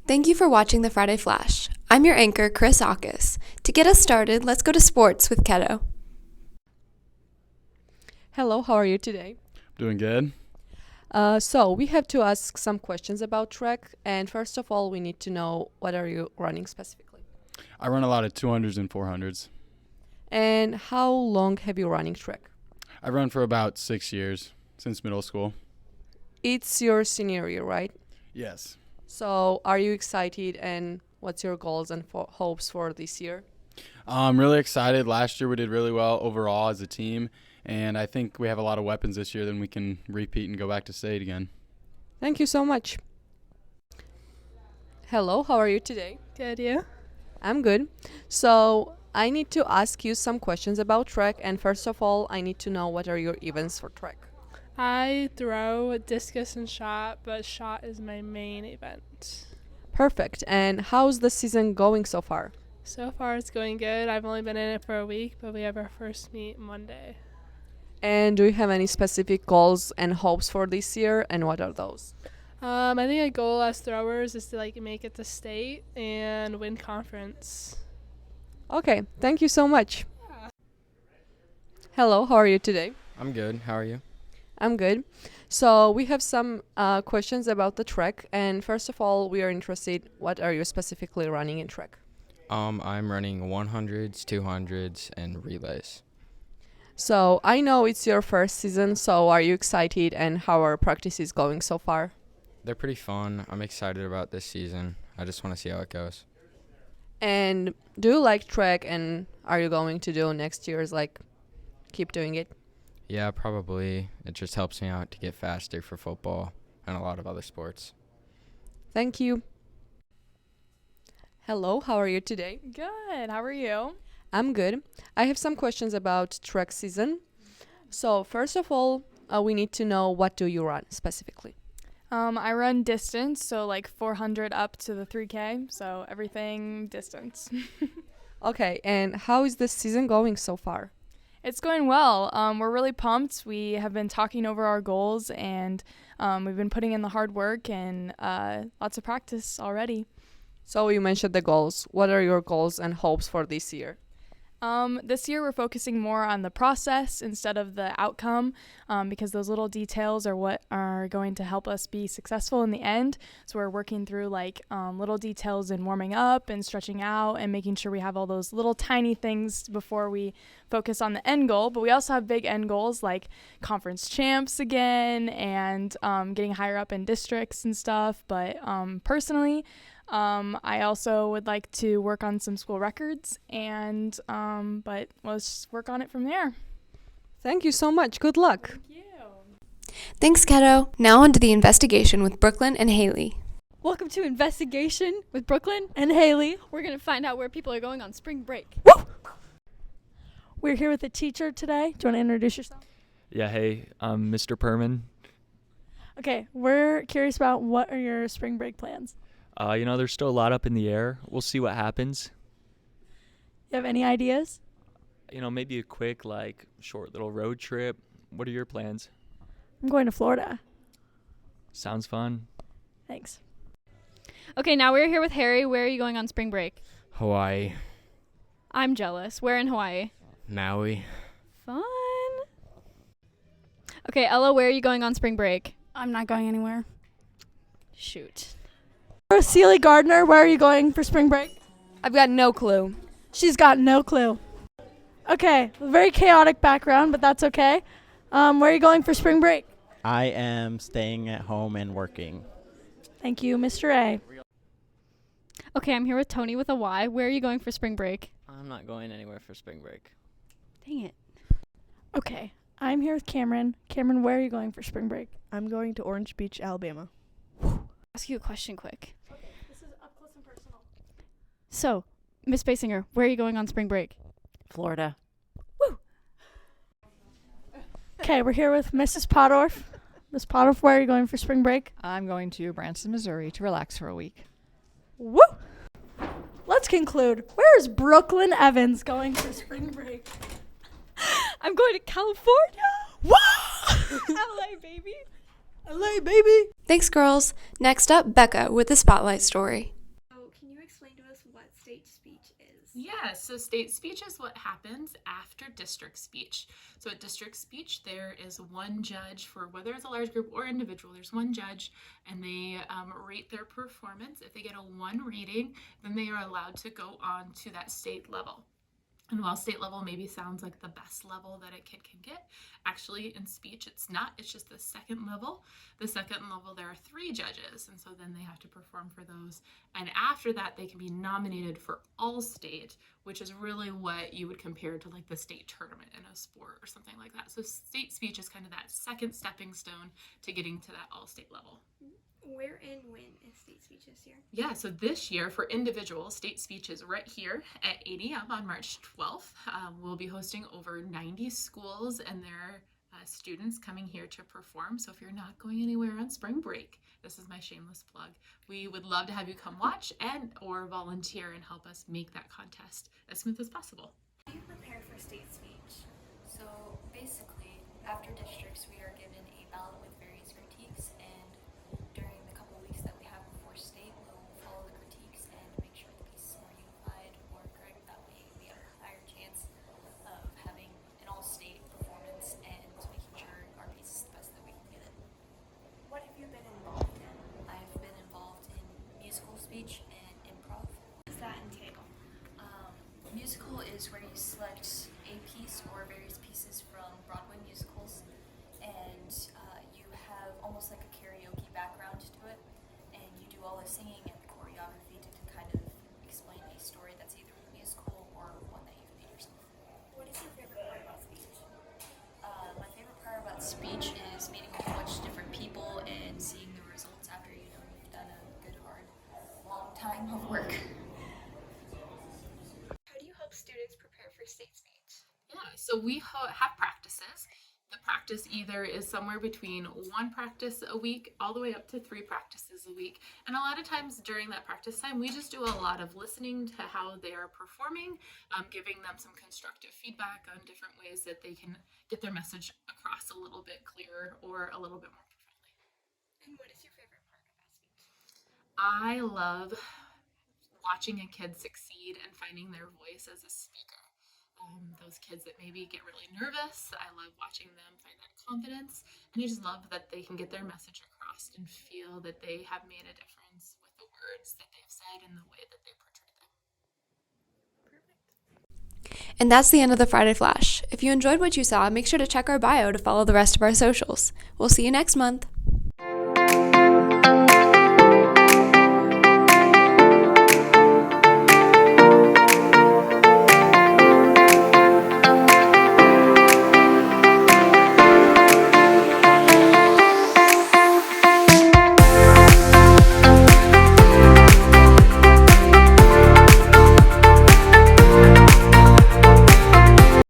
Thank you for watching the Friday Flash. I'm your anchor, Chris Aukis. To get us started, let's go to sports with Keto. Hello, how are you today? Doing good. So we have to ask some questions about track, and first of all, we need to know what are you running specifically? I run a lot of 200s and 400s. And how long have you running track? I've run for about 6 years, since middle school. It's your senior year, right? Yes. So are you excited, and what's your goals and hopes for this year? I'm really excited. Last year we did really well overall as a team, and I think we have a lot of weapons this year, then we can repeat and go back to state again. Thank you so much. Hello, how are you today? Good, you? I'm good. So I need to ask you some questions about track, and first of all, I need to know what are your events for track. I throw, discus, and shot, but shot is my main event. Perfect. And how's the season going so far? So far, it's going good. I've only been in it for a week, but we have our first meet Monday. And do you have any specific goals and hopes for this year, and what are those? I think a goal as throwers is to make it to state and win conference. Okay, thank you so much. Yeah. Hello, how are you today? I'm good. How are you? I'm good. So we have some questions about the track, and first of all, we are interested, what are you specifically running in track? I'm running 100s, 200s, and relays. So I know it's your first season, so are you excited, and how are practices going so far? They're pretty fun. I'm excited about this season. I just want to see how it goes. And do you like track, and are you going to do next year's, keep doing it? Yeah, probably. It just helps me out to get faster for football and a lot of other sports. Thank you. Hello, how are you today? Good. How are you? I'm good. I have some questions about track season. So first of all, we need to know, what do you run specifically? I run distance, so 400 up to the 3K, so everything distance. Okay, and how is this season going so far? It's going well. We're really pumped. We have been talking over our goals, and we've been putting in the hard work and lots of practice already. So you mentioned the goals. What are your goals and hopes for this year? This year we're focusing more on the process instead of the outcome, because those little details are what are going to help us be successful in the end. So we're working through little details in warming up and stretching out and making sure we have all those little tiny things before we focus on the end goal. But we also have big end goals like conference champs again and getting higher up in districts and stuff. But personally, I also would like to work on some school records, and but let's work on it from there. Thank you so much. Good luck. Thank you. Thanks, Keto. Now on to the investigation with Brooklyn and Haley. Welcome to Investigation with Brooklyn And Haley. We're going to find out where people are going on spring break. Woo! We're here with a teacher today. Do you want to introduce yourself? Yeah, hey, I'm Mr. Perman. Okay, we're curious about what are your spring break plans? There's still a lot up in the air. We'll see what happens. You have any ideas? Maybe a quick, short little road trip. What are your plans? I'm going to Florida. Sounds fun. Thanks. Okay, now we're here with Harry. Where are you going on spring break? Hawaii, I'm jealous. Where in Hawaii? Maui. Fun. Okay, Ella, where are you going on spring break? I'm not going anywhere. Shoot. Celie Gardner, where are you going for spring break? I've got no clue. She's got no clue. Okay, very chaotic background, but that's okay. Where are you going for spring break? I am staying at home and working. Thank you, Mr. A. Okay, I'm here with Tony with a Y. Where are you going for spring break? I'm not going anywhere for spring break. Dang it. Okay, I'm here with Cameron. Cameron, where are you going for spring break? I'm going to Orange Beach, Alabama. Ask you a question quick. Okay, this is up close and personal. So, Miss Basinger, where are you going on spring break? Florida. Woo! Okay, we're here with Mrs. Pottorf. Miss Pottorf, where are you going for spring break? I'm going to Branson, Missouri to relax for a week. Woo! Let's conclude. Where is Brooklyn Evans going for spring break? I'm going to California. Woo! LA, baby. LA, baby. Thanks, girls. Next up, Becca with the Spotlight Story. Yeah, so state speech is what happens after district speech. So at district speech, there is one judge for whether it's a large group or individual. There's one judge, and they rate their performance. If they get a 1 rating, then they are allowed to go on to that state level. And while state level maybe sounds like the best level that a kid can get, actually in speech it's not. It's just the second level. The second level, there are 3 judges, and so then they have to perform for those. And after that, they can be nominated for all state, which is really what you would compare to like the state tournament in a sport or something like that. So state speech is kind of that second stepping stone to getting to that all state level. Where and when is state speech this year? Yeah, so this year for individuals, state speech is right here at 8 a.m. on March 12th. We'll be hosting over 90 schools and their students coming here to perform. So if you're not going anywhere on spring break, this is my shameless plug. We would love to have you come watch and or volunteer and help us make that contest as smooth as possible. How do you prepare for state speech? So basically, after districts, we are given a ballot with various critiques, and during the couple weeks that we have before state, we'll follow the critiques and make sure the piece is more unified, more correct. That way we have a higher chance of having an all-state performance and making sure our piece is the best that we can get it. What have you been involved in? I've been involved in musical speech and improv. What does that entail? Musical is where you select a piece or various pieces from Broadway musicals, and you have almost like a karaoke background to it, and you do all the singing and the choreography to kind of explain a story that's either a musical or one that you've made yourself. What is your favorite part about speech? My favorite part about speech is meeting a whole bunch of different people and seeing the results after you know you've done a good, hard, long time of work. How do you help students prepare for state speech? Yeah, so we have practices. The practice either is somewhere between 1 practice a week all the way up to 3 practices a week. And a lot of times during that practice time, we just do a lot of listening to how they are performing, giving them some constructive feedback on different ways that they can get their message across a little bit clearer or a little bit more profoundly. And what is your favorite part about speech? I love watching a kid succeed and finding their voice as a speaker. Those kids that maybe get really nervous, I love watching them find that confidence, and I just love that they can get their message across and feel that they have made a difference with the words that they've said and the way that they portray them. Perfect. And that's the end of the Friday Flash. If you enjoyed what you saw, make sure to check our bio to follow the rest of our socials. We'll see you next month.